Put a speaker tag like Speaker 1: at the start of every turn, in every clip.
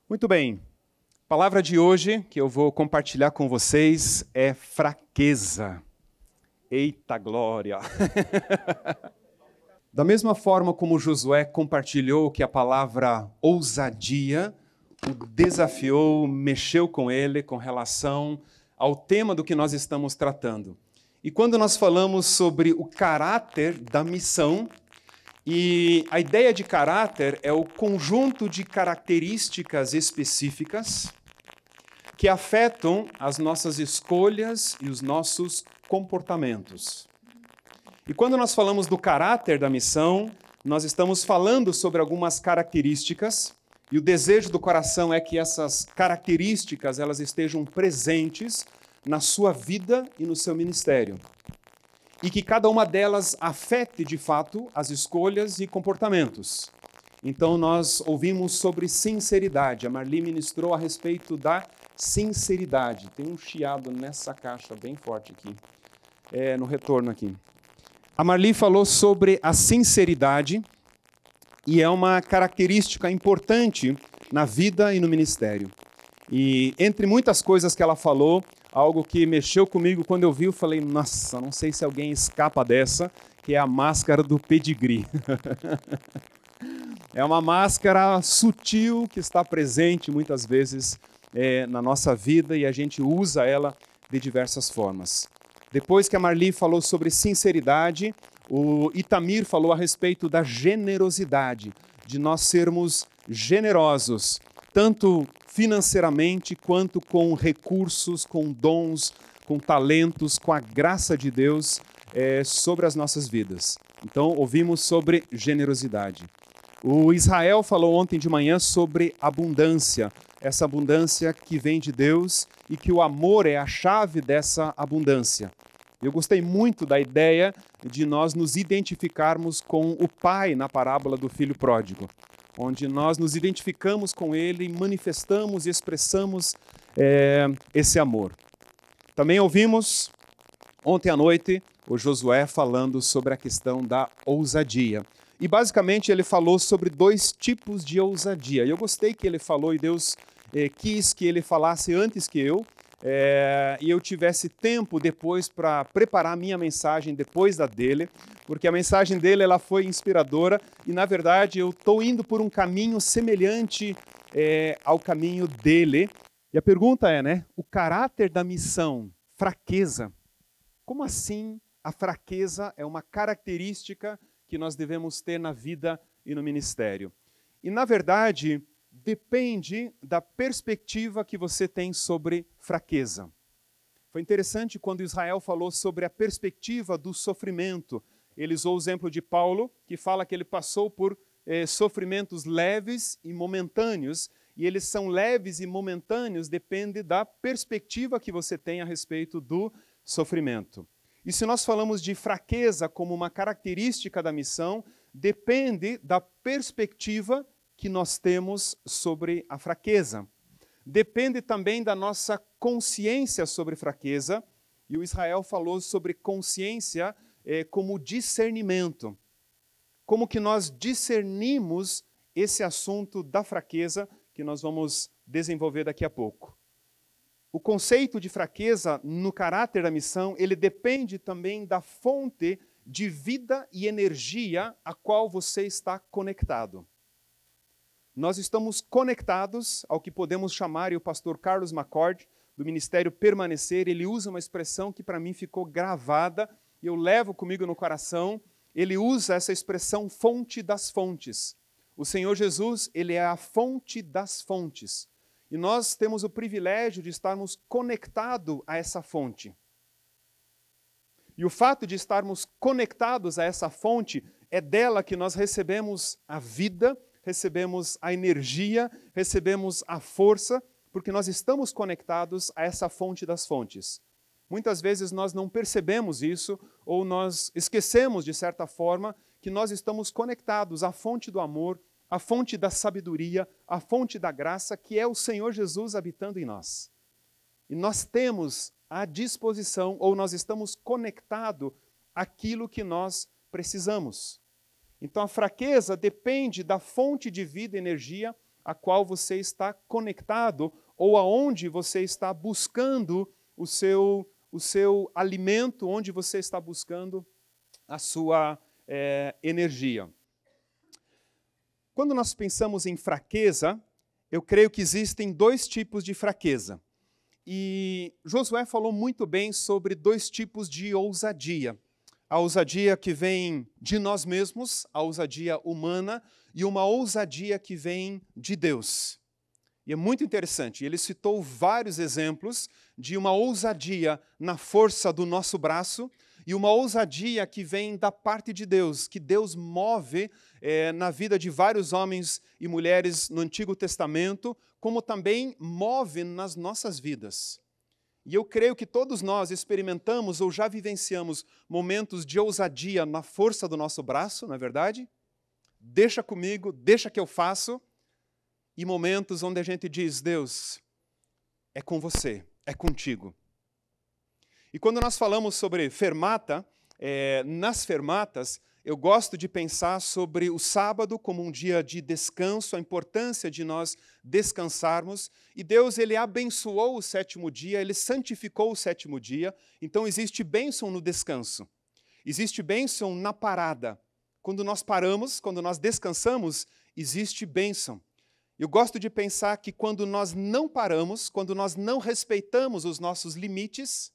Speaker 1: Muito bem. A palavra de hoje que eu vou compartilhar com vocês é fraqueza. Eita glória! Da mesma forma como Josué compartilhou que a palavra ousadia o desafiou, mexeu com ele com relação ao tema do que nós estamos tratando. E quando nós falamos sobre o caráter da missão, e a ideia de caráter é o conjunto de características específicas que afetam as nossas escolhas e os nossos comportamentos. E quando nós falamos do caráter da missão, nós estamos falando sobre algumas características, e o desejo do coração é que essas características elas estejam presentes na sua vida e no seu ministério. E que cada uma delas afete, de fato, as escolhas e comportamentos. Então, nós ouvimos sobre sinceridade. A Marli ministrou a respeito da sinceridade. Tem um chiado nessa caixa bem forte aqui, no retorno aqui. A Marli falou sobre a sinceridade e é uma característica importante na vida e no ministério. E entre muitas coisas que ela falou, algo que mexeu comigo quando eu vi, eu falei, nossa, não sei se alguém escapa dessa, que é a máscara do pedigree. É uma máscara sutil que está presente muitas vezes na nossa vida e a gente usa ela de diversas formas. Depois que a Marli falou sobre sinceridade, o Itamir falou a respeito da generosidade, de nós sermos generosos, tanto financeiramente, quanto com recursos, com dons, com talentos, com a graça de Deus sobre as nossas vidas. Então, ouvimos sobre generosidade. O Israel falou ontem de manhã sobre abundância, essa abundância que vem de Deus e que o amor é a chave dessa abundância. Eu gostei muito da ideia de nós nos identificarmos com o pai na parábola do filho pródigo, onde nós nos identificamos com ele, manifestamos e expressamos esse amor. Também ouvimos ontem à noite o Josué falando sobre a questão da ousadia. E basicamente ele falou sobre dois tipos de ousadia. E eu gostei que ele falou e Deus quis que ele falasse antes que eu, e eu tivesse tempo depois para preparar a minha mensagem depois da dele, porque a mensagem dele ela foi inspiradora e, na verdade, eu estou indo por um caminho semelhante ao caminho dele. E a pergunta é, o caráter da missão, fraqueza. Como assim a fraqueza é uma característica que nós devemos ter na vida e no ministério? E, na verdade, depende da perspectiva que você tem sobre fraqueza. Foi interessante quando Israel falou sobre a perspectiva do sofrimento. Ele usou o exemplo de Paulo, que fala que ele passou por sofrimentos leves e momentâneos, e eles são leves e momentâneos, depende da perspectiva que você tem a respeito do sofrimento. E se nós falamos de fraqueza como uma característica da missão, depende da perspectiva que nós temos sobre a fraqueza. Depende também da nossa consciência sobre fraqueza, e o Israel falou sobre consciência como discernimento. Como que nós discernimos esse assunto da fraqueza que nós vamos desenvolver daqui a pouco. O conceito de fraqueza no caráter da missão, ele depende também da fonte de vida e energia a qual você está conectado. Nós estamos conectados ao que podemos chamar, e o pastor Carlos McCord, do Ministério Permanecer, ele usa uma expressão que para mim ficou gravada, e eu levo comigo no coração, ele usa essa expressão fonte das fontes. O Senhor Jesus, ele é a fonte das fontes. E nós temos o privilégio de estarmos conectados a essa fonte. E o fato de estarmos conectados a essa fonte, é dela que nós recebemos a vida, recebemos a energia, recebemos a força, porque nós estamos conectados a essa fonte das fontes. Muitas vezes nós não percebemos isso, ou nós esquecemos, de certa forma, que nós estamos conectados à fonte do amor, à fonte da sabedoria, à fonte da graça, que é o Senhor Jesus habitando em nós. E nós temos à disposição, ou nós estamos conectados àquilo que nós precisamos. Então a fraqueza depende da fonte de vida e energia a qual você está conectado ou aonde você está buscando o seu alimento, onde você está buscando a sua energia. Quando nós pensamos em fraqueza, eu creio que existem dois tipos de fraqueza. E Josué falou muito bem sobre dois tipos de ousadia. A ousadia que vem de nós mesmos, a ousadia humana, e uma ousadia que vem de Deus. E é muito interessante, ele citou vários exemplos de uma ousadia na força do nosso braço e uma ousadia que vem da parte de Deus, que Deus move na vida de vários homens e mulheres no Antigo Testamento, como também move nas nossas vidas. E eu creio que todos nós experimentamos ou já vivenciamos momentos de ousadia na força do nosso braço, não é verdade? Deixa comigo, deixa que eu faço. E momentos onde a gente diz, Deus, é com você, é contigo. E quando nós falamos sobre fermata, nas fermatas, eu gosto de pensar sobre o sábado como um dia de descanso, a importância de nós descansarmos. E Deus, ele abençoou o sétimo dia, ele santificou o sétimo dia. Então existe bênção no descanso. Existe bênção na parada. Quando nós paramos, quando nós descansamos, existe bênção. Eu gosto de pensar que quando nós não paramos, quando nós não respeitamos os nossos limites,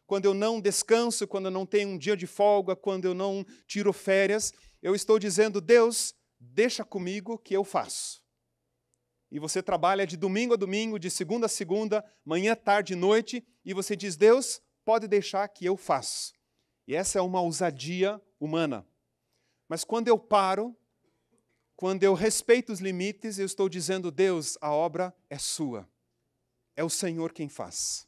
Speaker 1: quando eu não descanso, quando eu não tenho um dia de folga, quando eu não tiro férias, eu estou dizendo, Deus, deixa comigo que eu faço. E você trabalha de domingo a domingo, de segunda a segunda, manhã, tarde e noite, e você diz, Deus, pode deixar que eu faço. E essa é uma ousadia humana. Mas quando eu paro, quando eu respeito os limites, eu estou dizendo, Deus, a obra é sua. É o Senhor quem faz.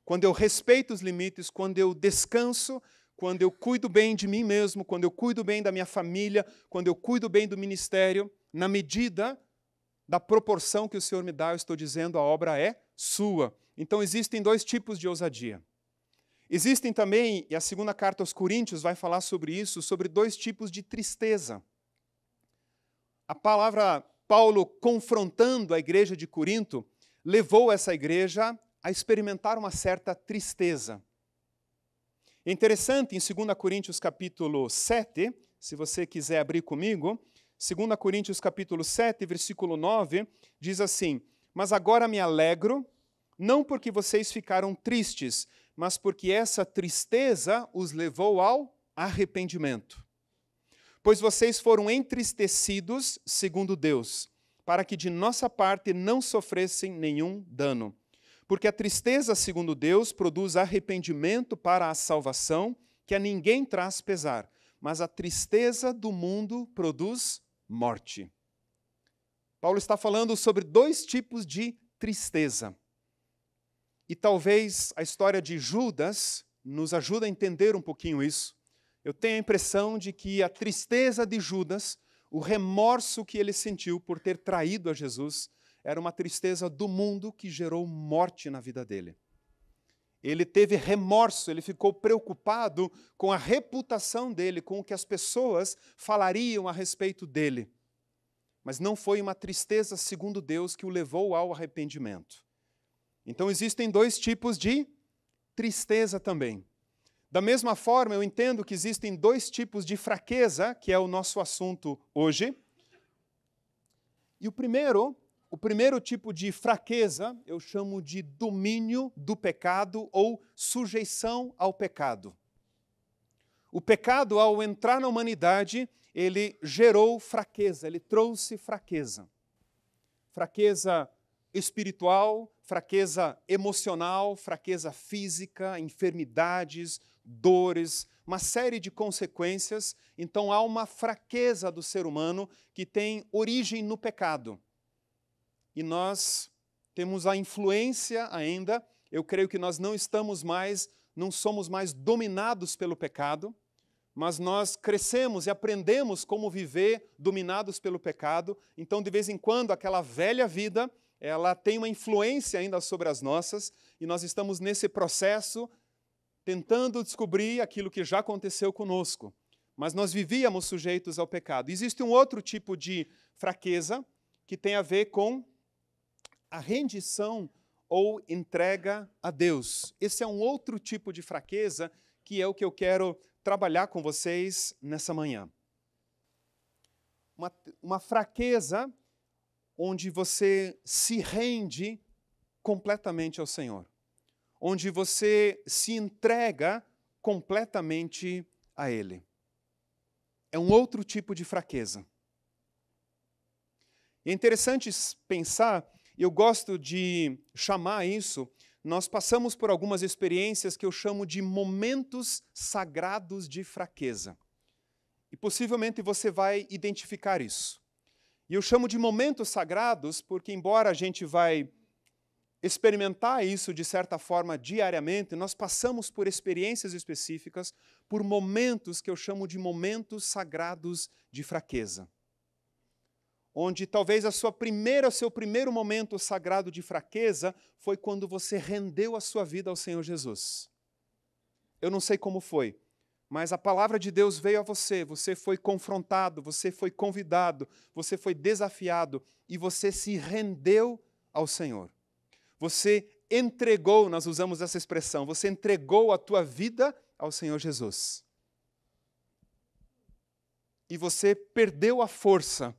Speaker 1: Quando eu respeito os limites, quando eu descanso, quando eu cuido bem de mim mesmo, quando eu cuido bem da minha família, quando eu cuido bem do ministério, na medida da proporção que o Senhor me dá, eu estou dizendo, a obra é sua. Então existem dois tipos de ousadia. Existem também, e a segunda carta aos Coríntios vai falar sobre isso, sobre dois tipos de tristeza. A palavra Paulo confrontando a igreja de Corinto levou essa igreja a experimentar uma certa tristeza. É interessante, em 2 Coríntios capítulo 7, se você quiser abrir comigo, 2 Coríntios capítulo 7, versículo 9, diz assim, mas agora me alegro, não porque vocês ficaram tristes, mas porque essa tristeza os levou ao arrependimento. Pois vocês foram entristecidos segundo Deus, para que de nossa parte não sofressem nenhum dano. Porque a tristeza segundo Deus produz arrependimento para a salvação, que a ninguém traz pesar, mas a tristeza do mundo produz morte. Paulo está falando sobre dois tipos de tristeza. E talvez a história de Judas nos ajude a entender um pouquinho isso. Eu tenho a impressão de que a tristeza de Judas, o remorso que ele sentiu por ter traído a Jesus, era uma tristeza do mundo que gerou morte na vida dele. Ele teve remorso, ele ficou preocupado com a reputação dele, com o que as pessoas falariam a respeito dele. Mas não foi uma tristeza segundo Deus que o levou ao arrependimento. Então existem dois tipos de tristeza também. Da mesma forma, eu entendo que existem dois tipos de fraqueza, que é o nosso assunto hoje. E o primeiro tipo de fraqueza, eu chamo de domínio do pecado ou sujeição ao pecado. O pecado, ao entrar na humanidade, ele gerou fraqueza, ele trouxe fraqueza. Fraqueza espiritual, fraqueza emocional, fraqueza física, enfermidades, dores, uma série de consequências. Então há uma fraqueza do ser humano que tem origem no pecado. E nós temos a influência ainda, eu creio que nós não somos mais dominados pelo pecado, mas nós crescemos e aprendemos como viver dominados pelo pecado. Então, de vez em quando, aquela velha vida, ela tem uma influência ainda sobre as nossas, e nós estamos nesse processo tentando descobrir aquilo que já aconteceu conosco. Mas nós vivíamos sujeitos ao pecado. Existe um outro tipo de fraqueza, que tem a ver com a rendição ou entrega a Deus. Esse é um outro tipo de fraqueza que é o que eu quero trabalhar com vocês nessa manhã. Uma fraqueza onde você se rende completamente ao Senhor, onde você se entrega completamente a Ele. É um outro tipo de fraqueza. É interessante pensar, eu gosto de chamar isso, nós passamos por algumas experiências que eu chamo de momentos sagrados de fraqueza. E possivelmente você vai identificar isso. E eu chamo de momentos sagrados porque, embora a gente vai experimentar isso de certa forma diariamente, nós passamos por experiências específicas, por momentos que eu chamo de momentos sagrados de fraqueza. Onde talvez o seu primeiro momento sagrado de fraqueza foi quando você rendeu a sua vida ao Senhor Jesus. Eu não sei como foi, mas a palavra de Deus veio a você, você foi confrontado, você foi convidado, você foi desafiado e você se rendeu ao Senhor. Você entregou, nós usamos essa expressão, você entregou a tua vida ao Senhor Jesus. E você perdeu a força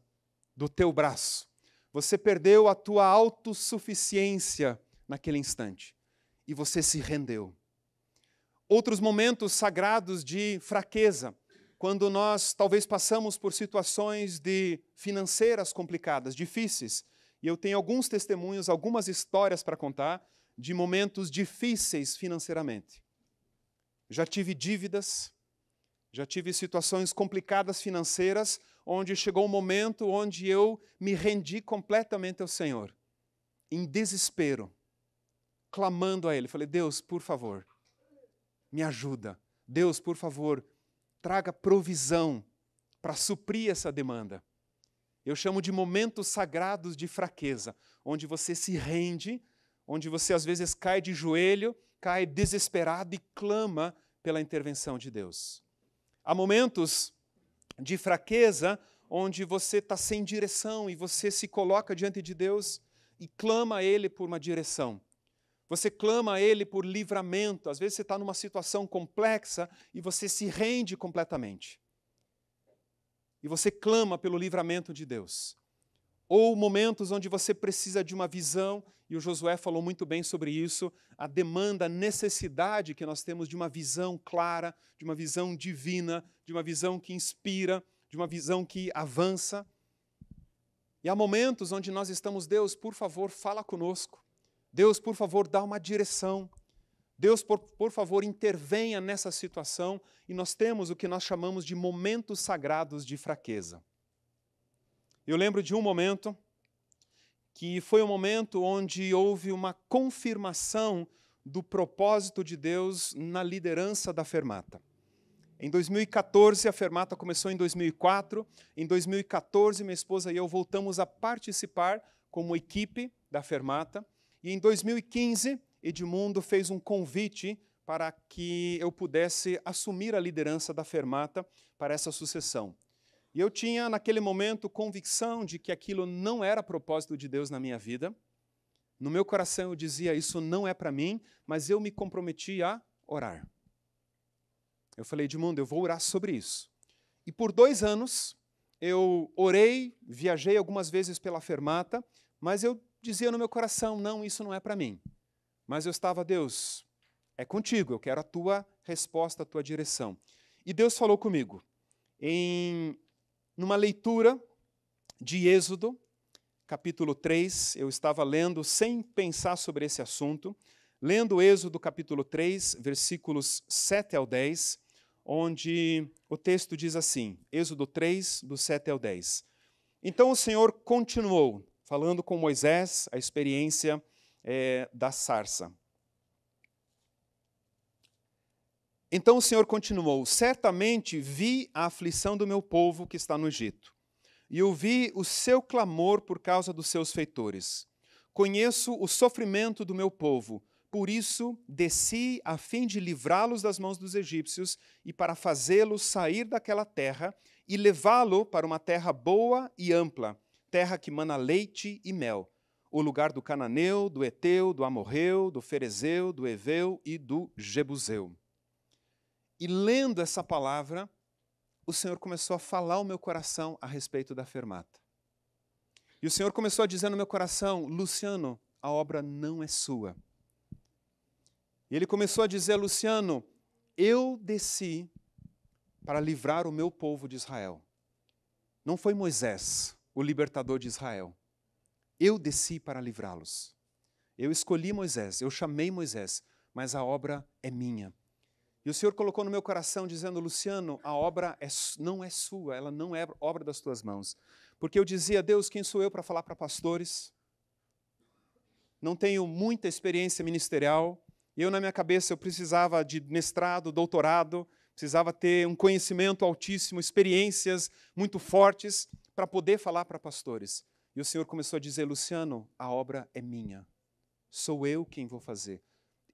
Speaker 1: do teu braço. Você perdeu a tua autossuficiência naquele instante. E você se rendeu. Outros momentos sagrados de fraqueza, quando nós talvez passamos por situações financeiras complicadas, difíceis. E eu tenho alguns testemunhos, algumas histórias para contar de momentos difíceis financeiramente. Já tive dívidas, já tive situações complicadas financeiras, onde chegou um momento onde eu me rendi completamente ao Senhor, em desespero, clamando a Ele. Falei, Deus, por favor, me ajuda. Deus, por favor, traga provisão para suprir essa demanda. Eu chamo de momentos sagrados de fraqueza, onde você se rende, onde você às vezes cai de joelho, cai desesperado e clama pela intervenção de Deus. Há momentos de fraqueza onde você está sem direção e você se coloca diante de Deus e clama a Ele por uma direção. Você clama a Ele por livramento. Às vezes você está numa situação complexa e você se rende completamente. E você clama pelo livramento de Deus. Ou momentos onde você precisa de uma visão, e o Josué falou muito bem sobre isso, a demanda, a necessidade que nós temos de uma visão clara, de uma visão divina, de uma visão que inspira, de uma visão que avança. E há momentos onde nós estamos, Deus, por favor, fala conosco. Deus, por favor, dá uma direção. Deus, por favor, intervenha nessa situação. E nós temos o que nós chamamos de momentos sagrados de fraqueza. Eu lembro de um momento que foi um momento onde houve uma confirmação do propósito de Deus na liderança da Fermata. Em 2014, a Fermata começou em 2004. Em 2014, minha esposa e eu voltamos a participar como equipe da Fermata. E em 2015, Edmundo fez um convite para que eu pudesse assumir a liderança da Fermata para essa sucessão. E eu tinha, naquele momento, convicção de que aquilo não era propósito de Deus na minha vida. No meu coração eu dizia, isso não é para mim, mas eu me comprometi a orar. Eu falei, Edmundo, eu vou orar sobre isso. E por 2 anos, eu orei, viajei algumas vezes pela Fermata, mas eu dizia no meu coração, não, isso não é para mim. Mas eu estava, Deus, é contigo, eu quero a tua resposta, a tua direção. E Deus falou comigo, numa leitura de Êxodo, capítulo 3, eu estava lendo sem pensar sobre esse assunto, lendo Êxodo capítulo 3, versículos 7 ao 10, onde o texto diz assim, Êxodo 3, do 7 ao 10. Então o Senhor continuou, falando com Moisés, a experiência da sarça. Então o Senhor continuou, certamente vi a aflição do meu povo que está no Egito, e ouvi o seu clamor por causa dos seus feitores. Conheço o sofrimento do meu povo, por isso desci a fim de livrá-los das mãos dos egípcios e para fazê-los sair daquela terra e levá-lo para uma terra boa e ampla, terra que mana leite e mel, o lugar do cananeu, do eteu, do amorreu, do ferezeu, do eveu e do jebuseu. E lendo essa palavra, o Senhor começou a falar ao meu coração a respeito da fermata. E o Senhor começou a dizer no meu coração, Luciano, a obra não é sua. E Ele começou a dizer, Luciano, eu desci para livrar o meu povo de Israel. Não foi Moisés, o libertador de Israel. Eu desci para livrá-los. Eu escolhi Moisés, eu chamei Moisés, mas a obra é minha. E o Senhor colocou no meu coração dizendo, Luciano, a obra não é sua, ela não é obra das tuas mãos. Porque eu dizia, Deus, quem sou eu para falar para pastores? Não tenho muita experiência ministerial. Eu, na minha cabeça, eu precisava de mestrado, doutorado, precisava ter um conhecimento altíssimo, experiências muito fortes para poder falar para pastores. E o Senhor começou a dizer, Luciano, a obra é minha. Sou eu quem vou fazer.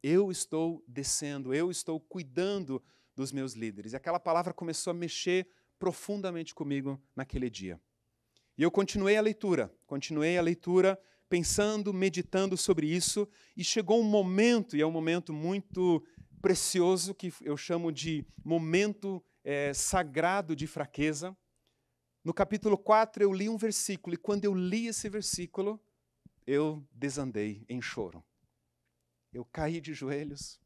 Speaker 1: Eu estou descendo, eu estou cuidando dos meus líderes. E aquela palavra começou a mexer profundamente comigo naquele dia. E eu continuei a leitura, pensando, meditando sobre isso, e chegou um momento, e é um momento muito precioso, que eu chamo de momento sagrado de fraqueza. No capítulo 4 eu li um versículo, e quando eu li esse versículo, eu desandei em choro. Eu caí de joelhos.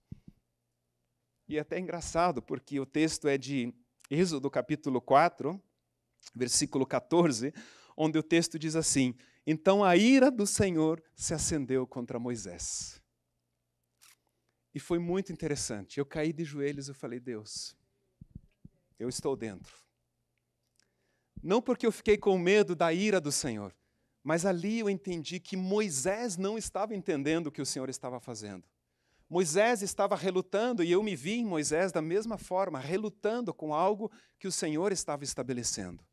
Speaker 1: E é até engraçado, porque o texto é de Êxodo capítulo 4, versículo 14, onde o texto diz assim, então a ira do Senhor se acendeu contra Moisés. E foi muito interessante. Eu caí de joelhos e falei, Deus, eu estou dentro. Não porque eu fiquei com medo da ira do Senhor, mas ali eu entendi que Moisés não estava entendendo o que o Senhor estava fazendo. Moisés estava relutando, e eu me vi em Moisés da mesma forma, relutando com algo que o Senhor estava estabelecendo.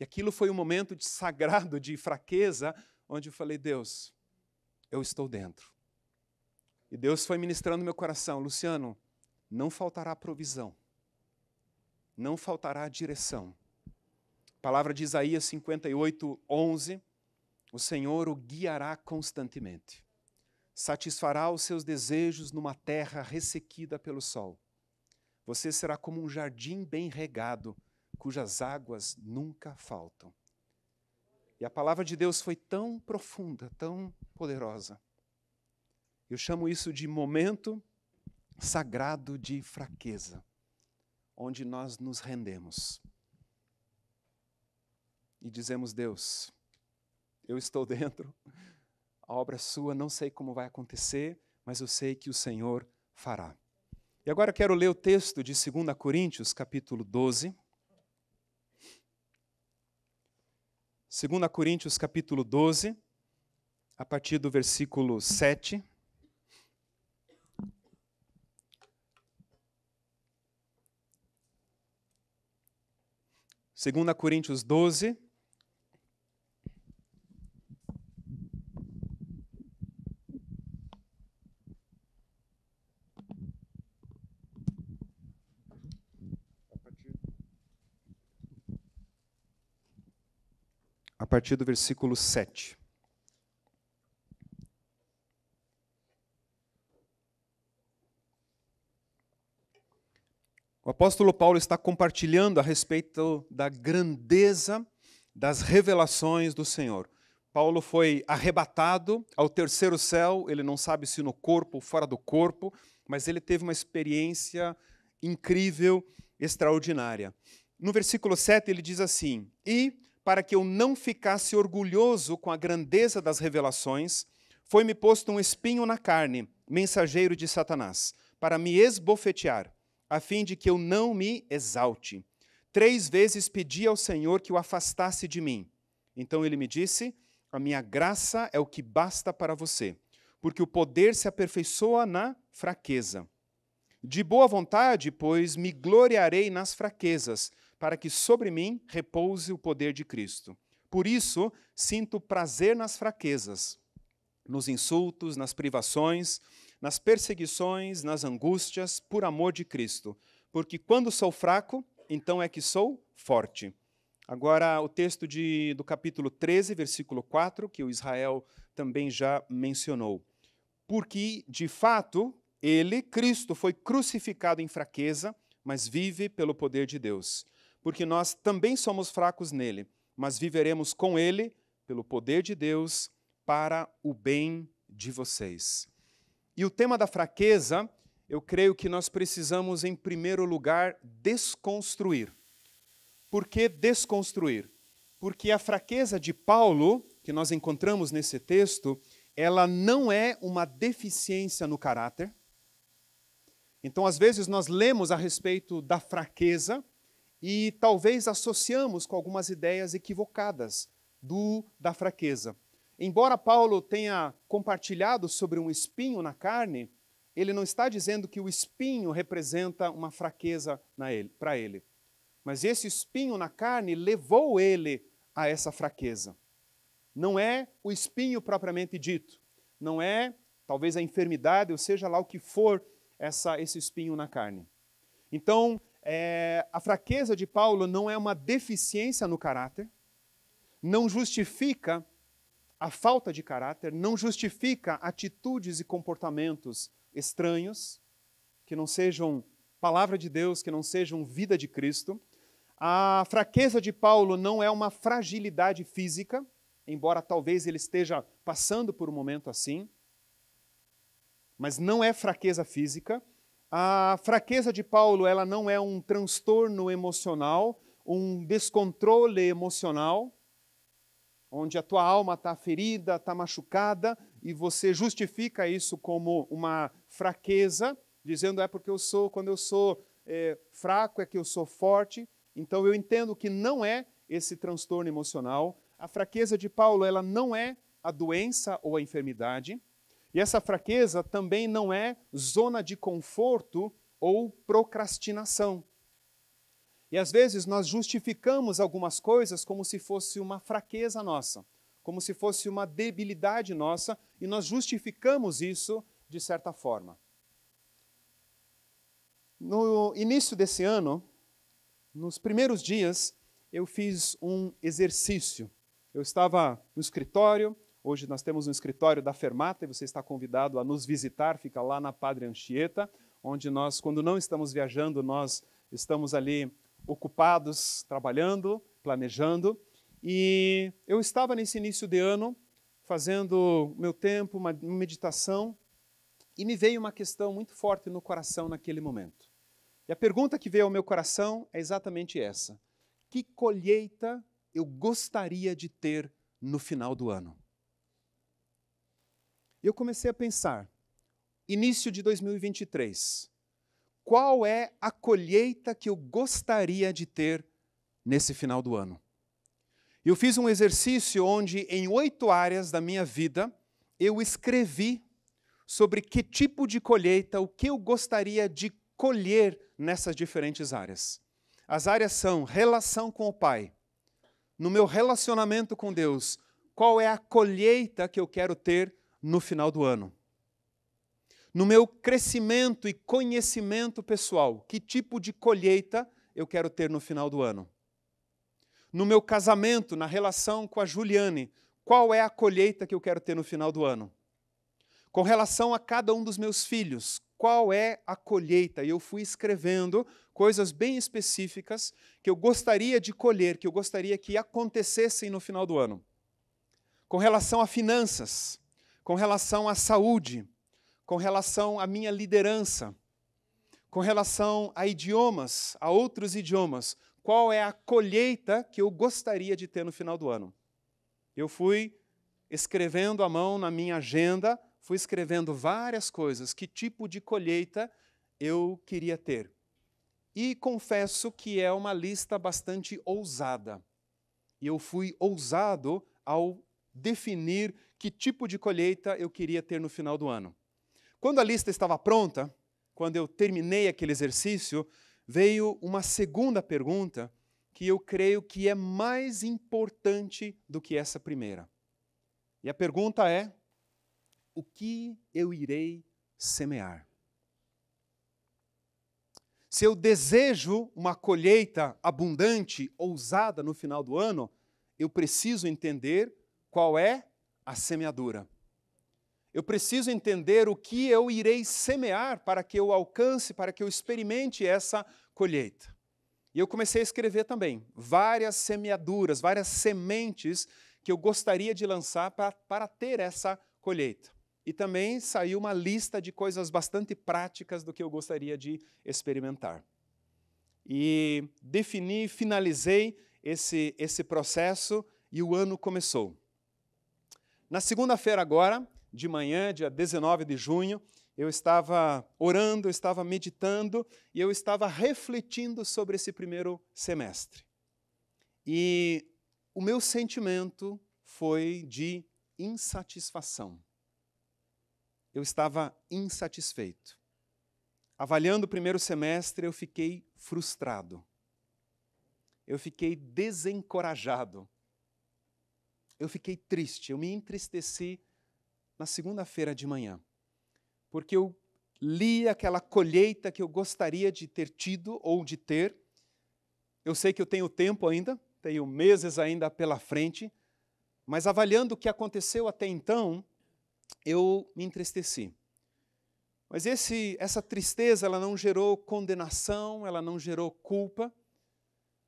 Speaker 1: E aquilo foi um momento sagrado de fraqueza, onde eu falei, Deus, eu estou dentro. E Deus foi ministrando no meu coração, Luciano, não faltará provisão, não faltará direção. A palavra de Isaías 58, 11, o Senhor o guiará constantemente. Satisfará os seus desejos numa terra ressequida pelo sol. Você será como um jardim bem regado, cujas águas nunca faltam. E a palavra de Deus foi tão profunda, tão poderosa. Eu chamo isso de momento sagrado de fraqueza, onde nós nos rendemos. E dizemos, Deus, eu estou dentro, a obra é sua, não sei como vai acontecer, mas eu sei que o Senhor fará. E agora quero ler o texto de 2 Coríntios, capítulo 12. 2 Coríntios, capítulo 12, a partir do versículo 7. Segunda Coríntios 12, a partir do versículo 7. O apóstolo Paulo está compartilhando a respeito da grandeza das revelações do Senhor. Paulo foi arrebatado ao terceiro céu, ele não sabe se no corpo ou fora do corpo, mas ele teve uma experiência incrível, extraordinária. No versículo 7 ele diz assim, e para que eu não ficasse orgulhoso com a grandeza das revelações, foi-me posto um espinho na carne, mensageiro de Satanás, para me esbofetear, a fim de que eu não me exalte. 3 vezes pedi ao Senhor que o afastasse de mim. Então ele me disse, a minha graça é o que basta para você, porque o poder se aperfeiçoa na fraqueza. De boa vontade, pois, me gloriarei nas fraquezas, para que sobre mim repouse o poder de Cristo. Por isso, sinto prazer nas fraquezas, nos insultos, nas privações, nas perseguições, nas angústias, por amor de Cristo. Porque quando sou fraco, então é que sou forte. Agora, o texto do capítulo 13, versículo 4, que o Israel também já mencionou. Porque, de fato, ele, Cristo, foi crucificado em fraqueza, mas vive pelo poder de Deus. Porque nós também somos fracos nele, mas viveremos com ele, pelo poder de Deus, para o bem de vocês. E o tema da fraqueza, eu creio que nós precisamos, em primeiro lugar, desconstruir. Por que desconstruir? Porque a fraqueza de Paulo, que nós encontramos nesse texto, ela não é uma deficiência no caráter. Então, às vezes, nós lemos a respeito da fraqueza e talvez associamos com algumas ideias equivocadas da fraqueza. Embora Paulo tenha compartilhado sobre um espinho na carne, ele não está dizendo que o espinho representa uma fraqueza para ele. Mas esse espinho na carne levou ele a essa fraqueza. Não é o espinho propriamente dito. Não é, talvez, a enfermidade, ou seja lá o que for, esse espinho na carne. Então, a fraqueza de Paulo não é uma deficiência no caráter, não justifica a falta de caráter, não justifica atitudes e comportamentos estranhos, que não sejam palavra de Deus, que não sejam vida de Cristo. A fraqueza de Paulo não é uma fragilidade física, embora talvez ele esteja passando por um momento assim, mas não é fraqueza física. A fraqueza de Paulo, ela não é um transtorno emocional, um descontrole emocional, onde a tua alma está ferida, está machucada, e você justifica isso como uma fraqueza, dizendo porque quando eu sou fraco é que eu sou forte. Então eu entendo que não é esse transtorno emocional. A fraqueza de Paulo, ela não é a doença ou a enfermidade. E essa fraqueza também não é zona de conforto ou procrastinação. E às vezes nós justificamos algumas coisas como se fosse uma fraqueza nossa, como se fosse uma debilidade nossa, e nós justificamos isso de certa forma. No início desse ano, nos primeiros dias, eu fiz um exercício. Eu estava no escritório, hoje nós temos um escritório da Fermata, e você está convidado a nos visitar, fica lá na Padre Anchieta, onde nós, quando não estamos viajando, nós estamos ali ocupados, trabalhando, planejando. E eu estava nesse início de ano, fazendo meu tempo, uma meditação, e me veio uma questão muito forte no coração naquele momento. E a pergunta que veio ao meu coração é exatamente essa: que colheita eu gostaria de ter no final do ano? E eu comecei a pensar, início de 2023, qual é a colheita que eu gostaria de ter nesse final do ano? Eu fiz um exercício onde, em 8 áreas da minha vida, eu escrevi sobre que tipo de colheita, o que eu gostaria de colher nessas diferentes áreas. As áreas são relação com o Pai, no meu relacionamento com Deus, qual é a colheita que eu quero ter no final do ano? No meu crescimento e conhecimento pessoal, que tipo de colheita eu quero ter no final do ano? No meu casamento, na relação com a Juliane, qual é a colheita que eu quero ter no final do ano? Com relação a cada um dos meus filhos, qual é a colheita? E eu fui escrevendo coisas bem específicas que eu gostaria de colher, que eu gostaria que acontecessem no final do ano. Com relação a finanças, com relação à saúde, com relação à minha liderança, com relação a idiomas, a outros idiomas, qual é a colheita que eu gostaria de ter no final do ano? Eu fui escrevendo à mão na minha agenda, fui escrevendo várias coisas, que tipo de colheita eu queria ter. E confesso que é uma lista bastante ousada. E eu fui ousado ao definir que tipo de colheita eu queria ter no final do ano. Quando a lista estava pronta, quando eu terminei aquele exercício, veio uma segunda pergunta que eu creio que é mais importante do que essa primeira. E a pergunta é: o que eu irei semear? Se eu desejo uma colheita abundante, ousada no final do ano, eu preciso entender qual é a semeadura. Eu preciso entender o que eu irei semear para que eu alcance, para que eu experimente essa colheita. E eu comecei a escrever também várias semeaduras, várias sementes que eu gostaria de lançar para ter essa colheita. E também saiu uma lista de coisas bastante práticas do que eu gostaria de experimentar. E defini, finalizei esse processo e o ano começou. Na segunda-feira agora, de manhã, dia 19 de junho, eu estava orando, eu estava meditando e eu estava refletindo sobre esse primeiro semestre. E o meu sentimento foi de insatisfação. Eu estava insatisfeito. Avaliando o primeiro semestre, eu fiquei frustrado. Eu fiquei desencorajado. Eu fiquei triste, eu me entristeci na segunda-feira de manhã, porque eu li aquela colheita que eu gostaria de ter tido ou de ter. Eu sei que eu tenho tempo ainda, tenho meses ainda pela frente, mas avaliando o que aconteceu até então, eu me entristeci. Mas essa tristeza, ela não gerou condenação, ela não gerou culpa,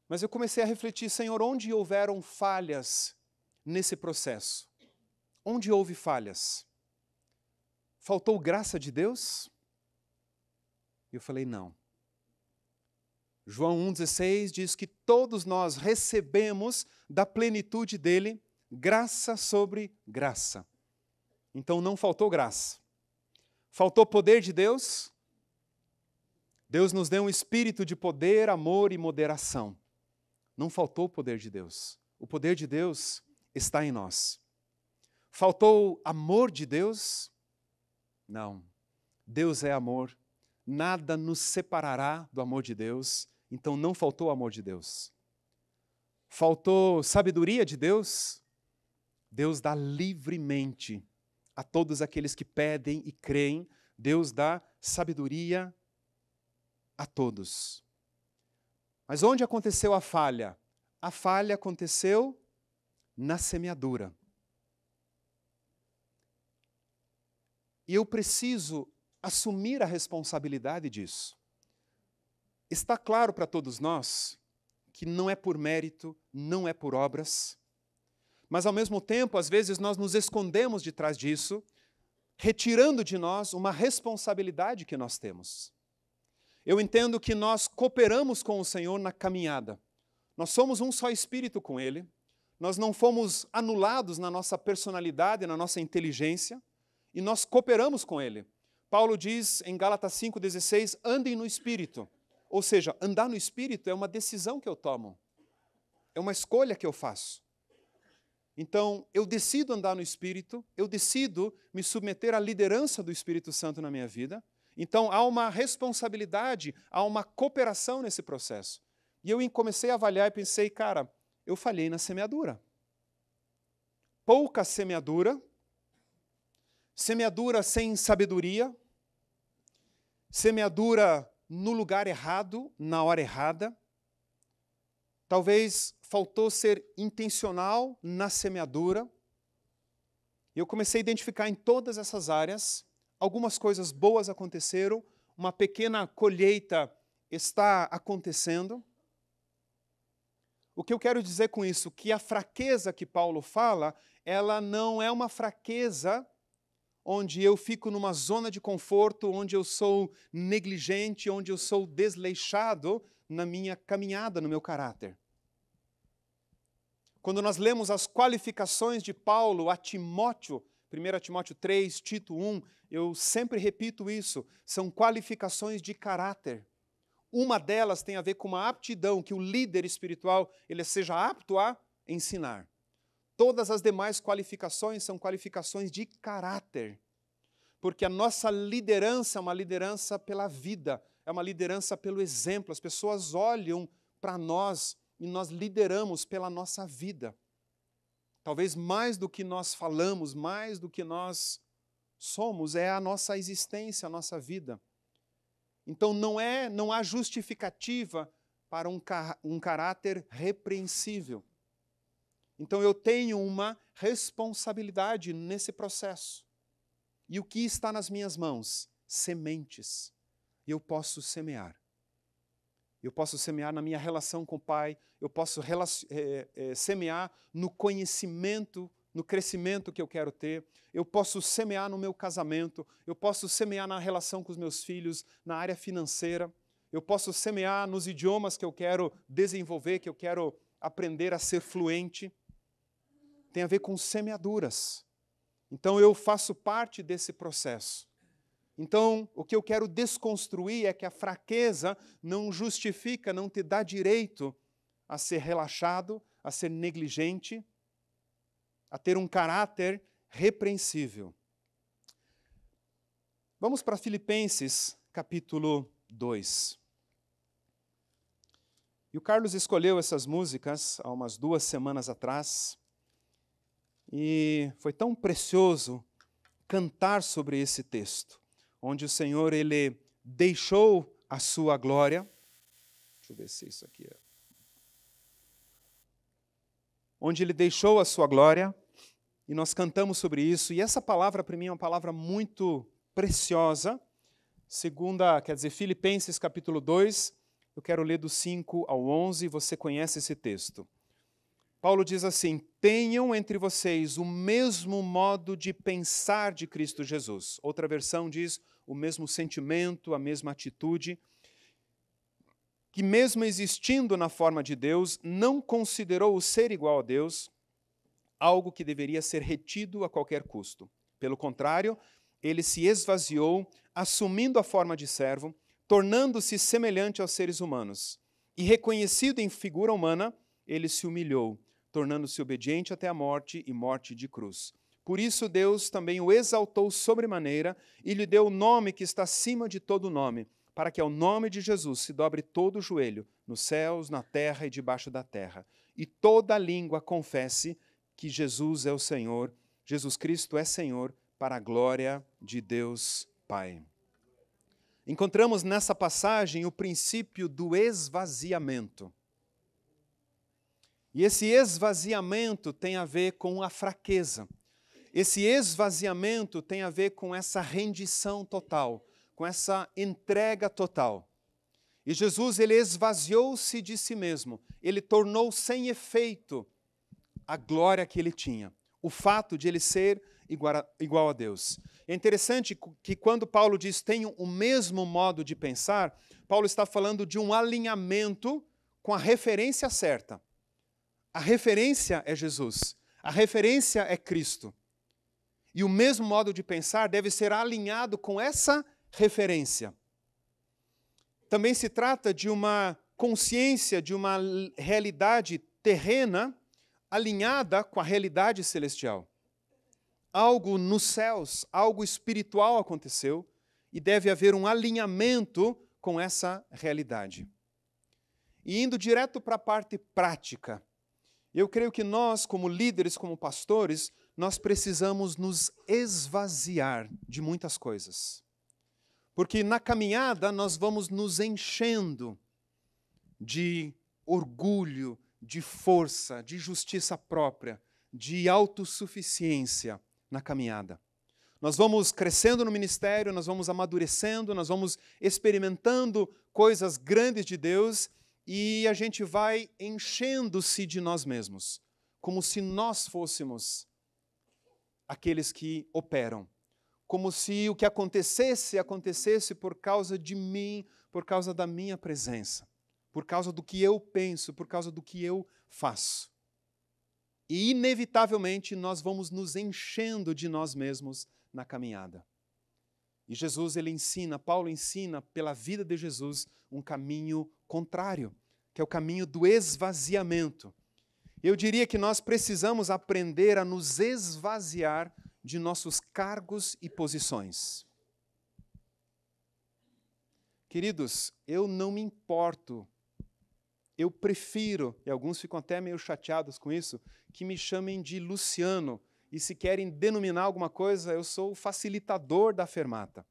Speaker 1: mas eu comecei a refletir, Senhor, onde houveram falhas nesse processo? Onde houve falhas? Faltou graça de Deus? E eu falei, não. João 1,16 diz que todos nós recebemos da plenitude dele graça sobre graça. Então não faltou graça. Faltou poder de Deus? Deus nos deu um espírito de poder, amor e moderação. Não faltou o poder de Deus. O poder de Deus está em nós. Faltou amor de Deus? Não. Deus é amor. Nada nos separará do amor de Deus. Então não faltou o amor de Deus. Faltou sabedoria de Deus? Deus dá livremente a todos aqueles que pedem e creem. Deus dá sabedoria a todos. Mas onde aconteceu a falha? A falha aconteceu na semeadura. E eu preciso assumir a responsabilidade disso. Está claro para todos nós que não é por mérito, não é por obras, mas ao mesmo tempo, às vezes, nós nos escondemos de trás disso, retirando de nós uma responsabilidade que nós temos. Eu entendo que nós cooperamos com o Senhor na caminhada. Nós somos um só espírito com Ele, nós não fomos anulados na nossa personalidade, na nossa inteligência, e nós cooperamos com Ele. Paulo diz em Gálatas 5,16, andem no Espírito. Ou seja, andar no Espírito é uma decisão que eu tomo. É uma escolha que eu faço. Então, eu decido andar no Espírito, eu decido me submeter à liderança do Espírito Santo na minha vida. Então, há uma responsabilidade, há uma cooperação nesse processo. E eu comecei a avaliar e pensei, cara, eu falhei na semeadura. Pouca semeadura, semeadura sem sabedoria, semeadura no lugar errado, na hora errada. Talvez faltou ser intencional na semeadura. Eu comecei a identificar em todas essas áreas, algumas coisas boas aconteceram, uma pequena colheita está acontecendo. O que eu quero dizer com isso? Que a fraqueza que Paulo fala, ela não é uma fraqueza onde eu fico numa zona de conforto, onde eu sou negligente, onde eu sou desleixado na minha caminhada, no meu caráter. Quando nós lemos as qualificações de Paulo a Timóteo, 1 Timóteo 3, Tito 1, eu sempre repito isso, são qualificações de caráter. Uma delas tem a ver com uma aptidão, que o líder espiritual ele seja apto a ensinar. Todas as demais qualificações são qualificações de caráter, porque a nossa liderança é uma liderança pela vida, é uma liderança pelo exemplo. As pessoas olham para nós e nós lideramos pela nossa vida. Talvez mais do que nós falamos, mais do que nós somos, é a nossa existência, a nossa vida. Então não há justificativa para um caráter repreensível. Então eu tenho uma responsabilidade nesse processo. E o que está nas minhas mãos? Sementes. Eu posso semear. Eu posso semear na minha relação com o Pai, eu posso semear no conhecimento, no crescimento que eu quero ter, eu posso semear no meu casamento, eu posso semear na relação com os meus filhos, na área financeira, eu posso semear nos idiomas que eu quero desenvolver, que eu quero aprender a ser fluente. Tem a ver com semeaduras. Então eu faço parte desse processo. Então, o que eu quero desconstruir é que a fraqueza não justifica, não te dá direito a ser relaxado, a ser negligente, a ter um caráter repreensível. Vamos para Filipenses, capítulo 2. E o Carlos escolheu essas músicas há umas 2 semanas atrás, e foi tão precioso cantar sobre esse texto, onde o Senhor, Ele deixou a sua glória. Deixa eu ver se isso aqui é. Onde Ele deixou a sua glória, e nós cantamos sobre isso, e essa palavra para mim é uma palavra muito preciosa. Filipenses capítulo 2, eu quero ler do 5 ao 11, você conhece esse texto. Paulo diz assim: tenham entre vocês o mesmo modo de pensar de Cristo Jesus. Outra versão diz o mesmo sentimento, a mesma atitude, que mesmo existindo na forma de Deus, não considerou o ser igual a Deus algo que deveria ser retido a qualquer custo. Pelo contrário, ele se esvaziou, assumindo a forma de servo, tornando-se semelhante aos seres humanos. E reconhecido em figura humana, ele se humilhou, tornando-se obediente até a morte e morte de cruz. Por isso Deus também o exaltou sobremaneira e lhe deu o nome que está acima de todo nome, para que ao nome de Jesus se dobre todo o joelho, nos céus, na terra e debaixo da terra, e toda língua confesse que Jesus é o Senhor, Jesus Cristo é Senhor, para a glória de Deus Pai. Encontramos nessa passagem o princípio do esvaziamento. E esse esvaziamento tem a ver com a fraqueza. Esse esvaziamento tem a ver com essa rendição total, com essa entrega total. E Jesus, ele esvaziou-se de si mesmo. Ele tornou sem efeito a glória que ele tinha. O fato de ele ser igual a Deus. É interessante que quando Paulo diz tenham o mesmo modo de pensar, Paulo está falando de um alinhamento com a referência certa. A referência é Jesus. A referência é Cristo. E o mesmo modo de pensar deve ser alinhado com essa referência. Também se trata de uma consciência, de uma realidade terrena alinhada com a realidade celestial. Algo nos céus, algo espiritual aconteceu e deve haver um alinhamento com essa realidade. E indo direto para a parte prática, eu creio que nós, como líderes, como pastores, nós precisamos nos esvaziar de muitas coisas. Porque na caminhada nós vamos nos enchendo de orgulho, de força, de justiça própria, de autossuficiência na caminhada. Nós vamos crescendo no ministério, nós vamos amadurecendo, nós vamos experimentando coisas grandes de Deus e a gente vai enchendo-se de nós mesmos, como se nós fôssemos aqueles que operam. Como se o que acontecesse por causa de mim, por causa da minha presença, por causa do que eu penso, por causa do que eu faço. E, inevitavelmente, nós vamos nos enchendo de nós mesmos na caminhada. E Jesus, ele ensina, Paulo ensina, pela vida de Jesus, um caminho contrário, que é o caminho do esvaziamento. Eu diria que nós precisamos aprender a nos esvaziar de nossos cargos e posições. Queridos, eu não me importo, eu prefiro, e alguns ficam até meio chateados com isso, que me chamem de Luciano, e se querem denominar alguma coisa, eu sou o facilitador da fermata.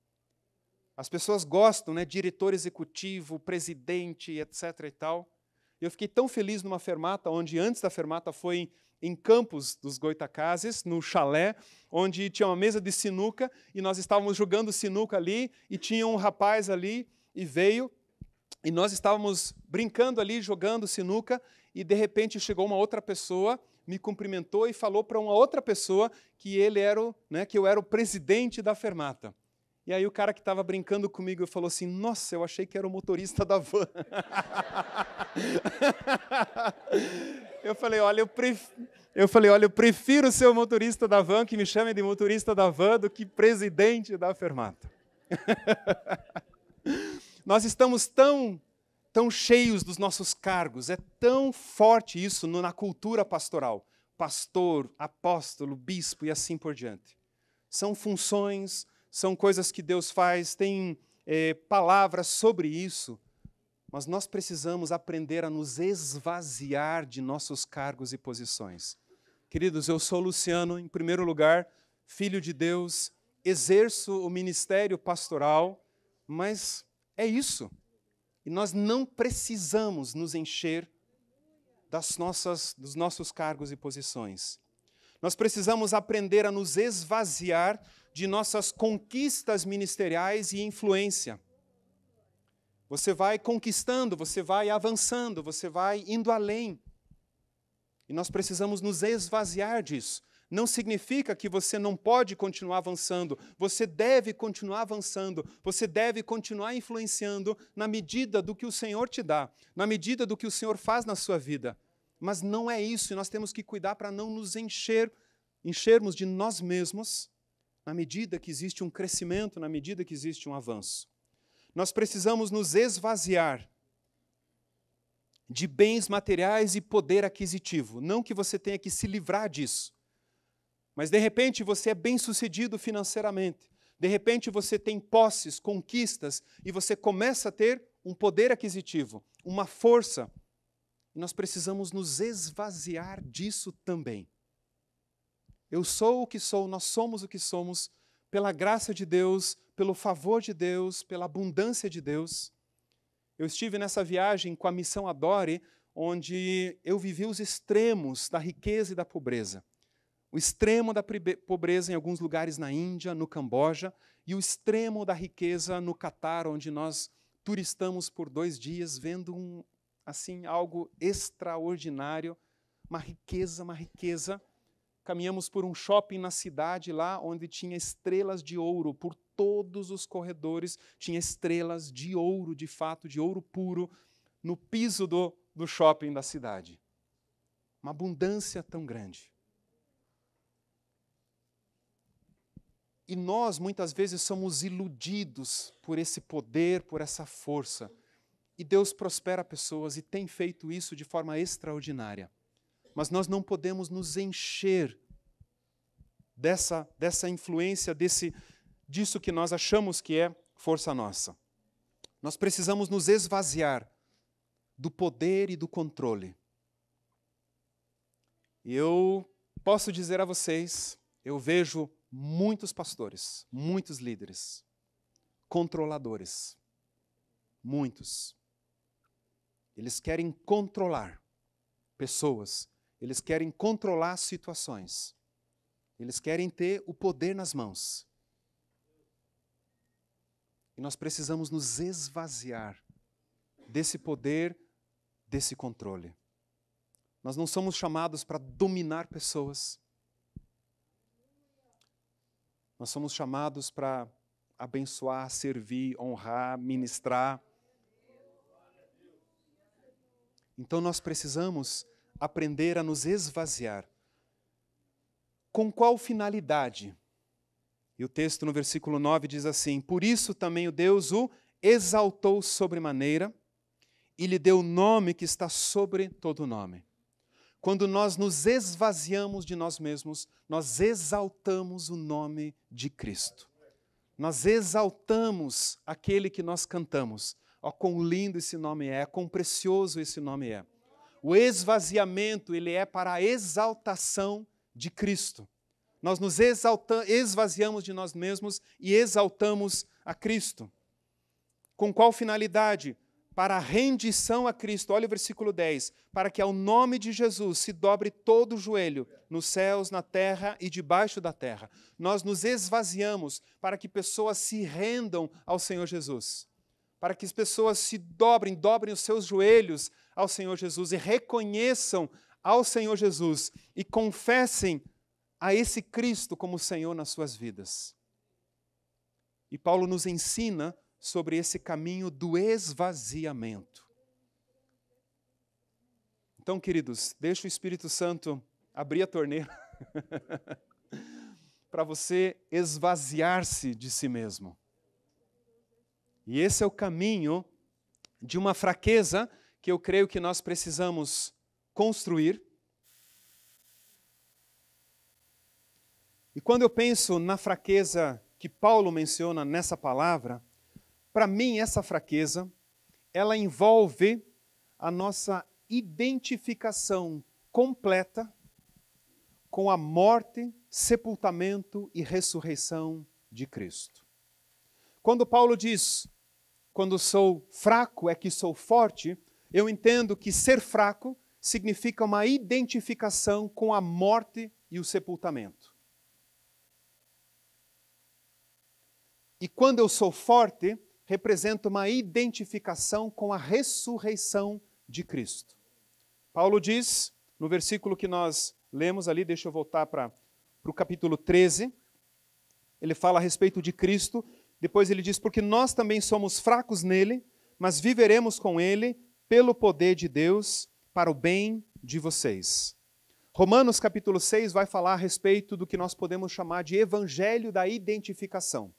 Speaker 1: As pessoas gostam, né? Diretor executivo, presidente, etc. e tal. Eu fiquei tão feliz numa fermata, onde antes da fermata foi em Campos dos Goitacazes, no chalé, onde tinha uma mesa de sinuca, e nós estávamos jogando sinuca ali, e tinha um rapaz ali, e veio, e nós estávamos brincando ali, jogando sinuca, e de repente chegou uma outra pessoa, me cumprimentou e falou para uma outra pessoa que ele era que eu era o presidente da fermata. E aí o cara que estava brincando comigo falou assim, nossa, eu achei que era o motorista da van. Eu falei, olha, eu prefiro ser o motorista da van, que me chamem de motorista da van, do que presidente da fermata. Nós estamos tão cheios dos nossos cargos, é tão forte isso na cultura pastoral. Pastor, apóstolo, bispo e assim por diante. São funções, são coisas que Deus faz, tem palavras sobre isso, mas nós precisamos aprender a nos esvaziar de nossos cargos e posições. Queridos, eu sou Luciano, em primeiro lugar, filho de Deus, exerço o ministério pastoral, mas é isso. E nós não precisamos nos encher dos nossos cargos e posições. Nós precisamos aprender a nos esvaziar de nossas conquistas ministeriais e influência. Você vai conquistando, você vai avançando, você vai indo além. E nós precisamos nos esvaziar disso. Não significa que você não pode continuar avançando. Você deve continuar avançando. Você deve continuar influenciando na medida do que o Senhor te dá, na medida do que o Senhor faz na sua vida. Mas não é isso, e nós temos que cuidar para não nos enchermos de nós mesmos, na medida que existe um crescimento, na medida que existe um avanço. Nós precisamos nos esvaziar de bens materiais e poder aquisitivo. Não que você tenha que se livrar disso, mas de repente você é bem-sucedido financeiramente. De repente você tem posses, conquistas, e você começa a ter um poder aquisitivo, uma força. Nós precisamos nos esvaziar disso também. Eu sou o que sou, nós somos o que somos, pela graça de Deus, pelo favor de Deus, pela abundância de Deus. Eu estive nessa viagem com a Missão Adore, onde eu vivi os extremos da riqueza e da pobreza. O extremo da pobreza em alguns lugares na Índia, no Camboja, e o extremo da riqueza no Catar, onde nós turistamos por 2 dias, vendo algo extraordinário, uma riqueza. Caminhamos por um shopping na cidade lá, onde tinha estrelas de ouro, por todos os corredores tinha estrelas de ouro, de fato, de ouro puro, no piso do shopping da cidade. Uma abundância tão grande. E nós, muitas vezes, somos iludidos por esse poder, por essa força. E Deus prospera pessoas e tem feito isso de forma extraordinária. Mas nós não podemos nos encher dessa influência, disso que nós achamos que é força nossa. Nós precisamos nos esvaziar do poder e do controle. E eu posso dizer a vocês, eu vejo muitos pastores, muitos líderes, controladores, muitos. Eles querem controlar pessoas, eles querem controlar situações, eles querem ter o poder nas mãos. E nós precisamos nos esvaziar desse poder, desse controle. Nós não somos chamados para dominar pessoas. Nós somos chamados para abençoar, servir, honrar, ministrar. Então nós precisamos aprender a nos esvaziar. Com qual finalidade? E o texto no versículo 9 diz assim: por isso também o Deus o exaltou sobremaneira e lhe deu o nome que está sobre todo nome. Quando nós nos esvaziamos de nós mesmos, nós exaltamos o nome de Cristo. Nós exaltamos aquele que nós cantamos. Ó, quão lindo esse nome é, quão precioso esse nome é. O esvaziamento, ele é para a exaltação de Cristo. Nós nos esvaziamos de nós mesmos e exaltamos a Cristo. Com qual finalidade? Para a rendição a Cristo. Olha o versículo 10. Para que ao nome de Jesus se dobre todo o joelho, nos céus, na terra e debaixo da terra. Nós nos esvaziamos para que pessoas se rendam ao Senhor Jesus. Para que as pessoas se dobrem os seus joelhos ao Senhor Jesus e reconheçam ao Senhor Jesus e confessem a esse Cristo como Senhor nas suas vidas. E Paulo nos ensina sobre esse caminho do esvaziamento. Então, queridos, deixa o Espírito Santo abrir a torneira para você esvaziar-se de si mesmo. E esse é o caminho de uma fraqueza que eu creio que nós precisamos construir. E quando eu penso na fraqueza que Paulo menciona nessa palavra, para mim essa fraqueza, ela envolve a nossa identificação completa com a morte, sepultamento e ressurreição de Cristo. Quando Paulo diz, quando sou fraco é que sou forte, eu entendo que ser fraco significa uma identificação com a morte e o sepultamento. E quando eu sou forte, representa uma identificação com a ressurreição de Cristo. Paulo diz, no versículo que nós lemos ali, deixa eu voltar para o capítulo 13, ele fala a respeito de Cristo, depois ele diz, porque nós também somos fracos nele, mas viveremos com ele pelo poder de Deus para o bem de vocês. Romanos capítulo 6 vai falar a respeito do que nós podemos chamar de evangelho da identificação,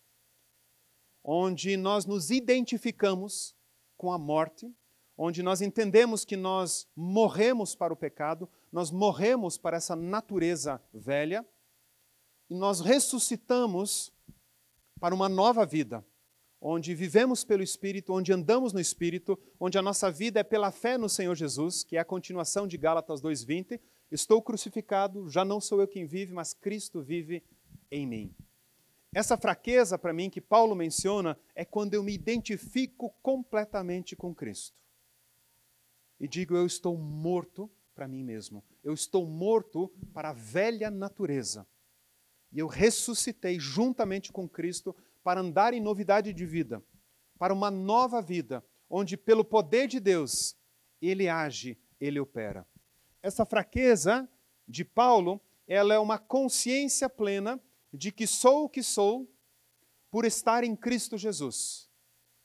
Speaker 1: onde nós nos identificamos com a morte, onde nós entendemos que nós morremos para o pecado, nós morremos para essa natureza velha, e nós ressuscitamos para uma nova vida, onde vivemos pelo Espírito, onde andamos no Espírito, onde a nossa vida é pela fé no Senhor Jesus, que é a continuação de Gálatas 2:20, estou crucificado, já não sou eu quem vive, mas Cristo vive em mim. Essa fraqueza, para mim, que Paulo menciona, é quando eu me identifico completamente com Cristo. E digo, eu estou morto para mim mesmo. Eu estou morto para a velha natureza. E eu ressuscitei juntamente com Cristo para andar em novidade de vida, para uma nova vida, onde pelo poder de Deus, Ele age, Ele opera. Essa fraqueza de Paulo, ela é uma consciência plena de que sou o que sou por estar em Cristo Jesus.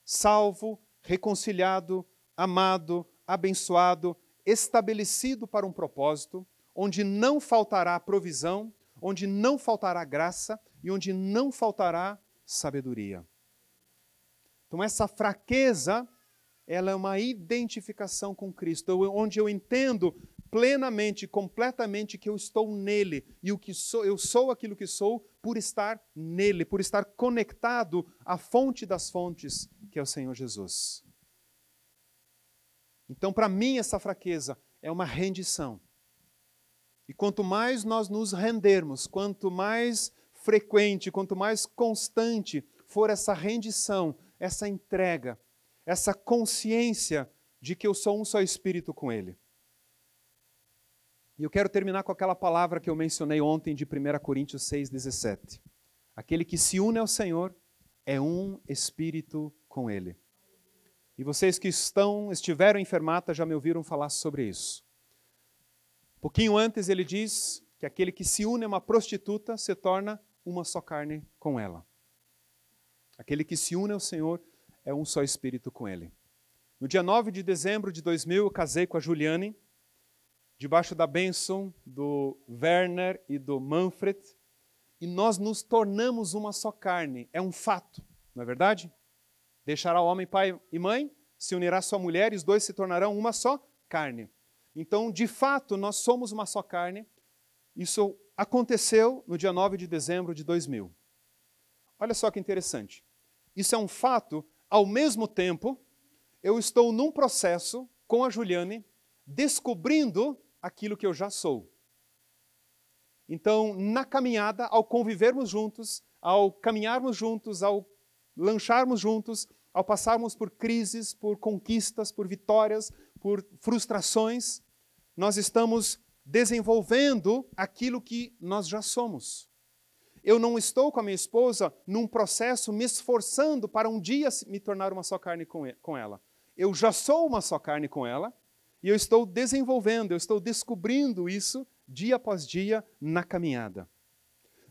Speaker 1: Salvo, reconciliado, amado, abençoado, estabelecido para um propósito, onde não faltará provisão, onde não faltará graça e onde não faltará sabedoria. Então essa fraqueza, ela é uma identificação com Cristo, onde eu entendo plenamente, completamente que eu estou nele e o que sou, eu sou aquilo que sou por estar nele, por estar conectado à fonte das fontes, que é o Senhor Jesus. Então, para mim, essa fraqueza é uma rendição. E quanto mais nós nos rendermos, quanto mais frequente, quanto mais constante for essa rendição, essa entrega, essa consciência de que eu sou um só espírito com Ele. E eu quero terminar com aquela palavra que eu mencionei ontem de 1 Coríntios 6,17. Aquele que se une ao Senhor é um espírito com Ele. E vocês que estiveram em Fermata já me ouviram falar sobre isso. Um pouquinho antes ele diz que aquele que se une a uma prostituta se torna uma só carne com ela. Aquele que se une ao Senhor é um só espírito com Ele. No dia 9 de dezembro de 2000, eu casei com a Juliane, debaixo da bênção do Werner e do Manfred, e nós nos tornamos uma só carne. É um fato, não é verdade? Deixará o homem pai e mãe, se unirá à sua mulher, e os dois se tornarão uma só carne. Então, de fato, nós somos uma só carne. Isso aconteceu no dia 9 de dezembro de 2000. Olha só que interessante. Isso é um fato, ao mesmo tempo, eu estou num processo com a Juliane, descobrindo aquilo que eu já sou. Então, na caminhada, ao convivermos juntos, ao caminharmos juntos, ao lancharmos juntos, ao passarmos por crises, por conquistas, por vitórias, por frustrações, nós estamos desenvolvendo aquilo que nós já somos. Eu não estou com a minha esposa num processo me esforçando para um dia me tornar uma só carne com ela. Eu já sou uma só carne com ela e eu estou desenvolvendo, eu estou descobrindo isso dia após dia na caminhada.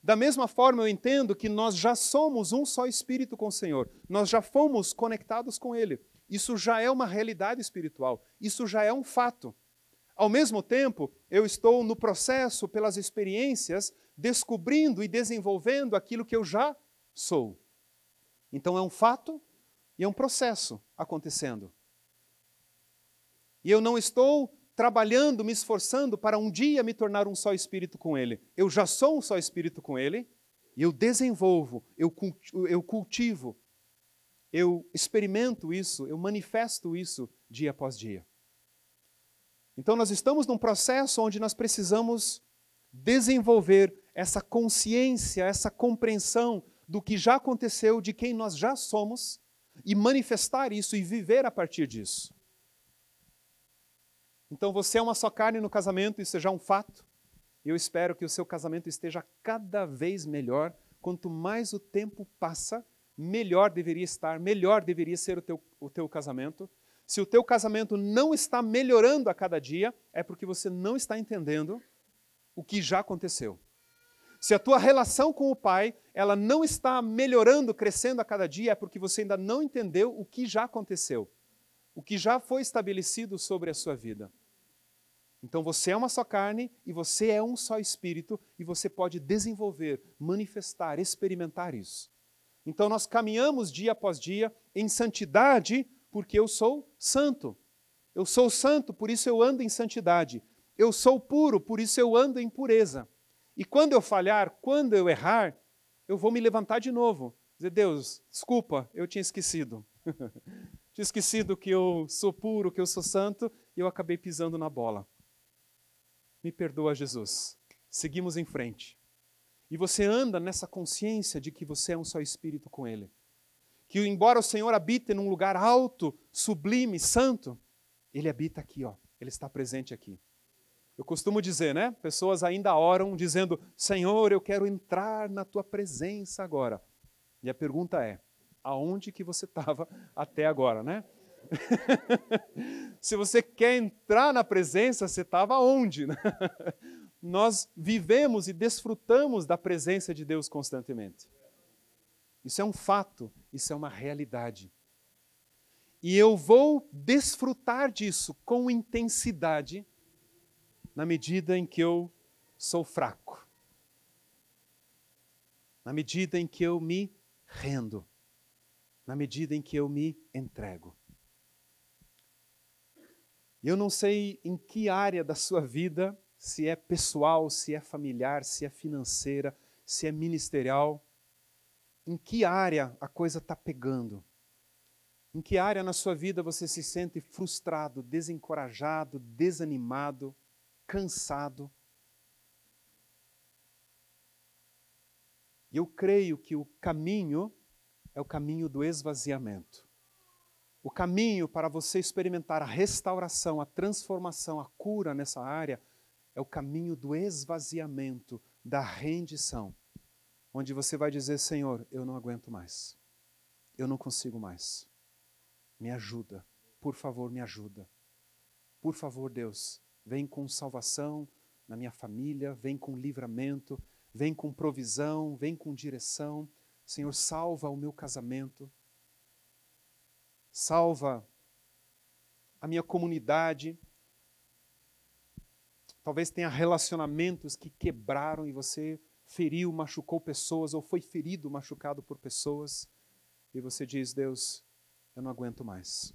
Speaker 1: Da mesma forma, eu entendo que nós já somos um só espírito com o Senhor. Nós já fomos conectados com Ele. Isso já é uma realidade espiritual. Isso já é um fato. Ao mesmo tempo, eu estou no processo, pelas experiências, descobrindo e desenvolvendo aquilo que eu já sou. Então é um fato e é um processo acontecendo. E eu não estou trabalhando, me esforçando para um dia me tornar um só espírito com Ele. Eu já sou um só espírito com Ele e eu desenvolvo, eu cultivo, eu experimento isso, eu manifesto isso dia após dia. Então nós estamos num processo onde nós precisamos desenvolver essa consciência, essa compreensão do que já aconteceu, de quem nós já somos, e manifestar isso e viver a partir disso. Então você é uma só carne no casamento, isso é já um fato. E eu espero que o seu casamento esteja cada vez melhor. Quanto mais o tempo passa, melhor deveria estar, melhor deveria ser o teu casamento. Se o teu casamento não está melhorando a cada dia, é porque você não está entendendo o que já aconteceu. Se a tua relação com o Pai, ela não está melhorando, crescendo a cada dia, é porque você ainda não entendeu o que já aconteceu, o que já foi estabelecido sobre a sua vida. Então você é uma só carne e você é um só espírito e você pode desenvolver, manifestar, experimentar isso. Então nós caminhamos dia após dia em santidade porque eu sou santo. Eu sou santo, por isso eu ando em santidade. Eu sou puro, por isso eu ando em pureza. E quando eu falhar, quando eu errar, eu vou me levantar de novo. Dizer, Deus, desculpa, eu tinha esquecido. Tinha esquecido que eu sou puro, que eu sou santo, e eu acabei pisando na bola. Me perdoa, Jesus. Seguimos em frente. E você anda nessa consciência de que você é um só espírito com Ele. Que embora o Senhor habite num lugar alto, sublime, santo, Ele habita aqui, ó. Ele está presente aqui. Eu costumo dizer, né? Pessoas ainda oram dizendo, Senhor, eu quero entrar na Tua presença agora. E a pergunta é, aonde que você estava até agora, né? Se você quer entrar na presença, você estava onde? Né? Nós vivemos e desfrutamos da presença de Deus constantemente. Isso é um fato, isso é uma realidade. E eu vou desfrutar disso com intensidade na medida em que eu sou fraco. Na medida em que eu me rendo. Na medida em que eu me entrego. Eu não sei em que área da sua vida, se é pessoal, se é familiar, se é financeira, se é ministerial, em que área a coisa está pegando? Em que área na sua vida você se sente frustrado, desencorajado, desanimado, cansado? Eu creio que o caminho é o caminho do esvaziamento. O caminho para você experimentar a restauração, a transformação, a cura nessa área é o caminho do esvaziamento, da rendição. Onde você vai dizer, Senhor, eu não aguento mais. Eu não consigo mais. Me ajuda. Por favor, me ajuda. Por favor, Deus, vem com salvação na minha família, vem com livramento, vem com provisão, vem com direção. Senhor, salva o meu casamento. Salva a minha comunidade. Talvez tenha relacionamentos que quebraram e você feriu, machucou pessoas, ou foi ferido, machucado por pessoas. E você diz, Deus, eu não aguento mais.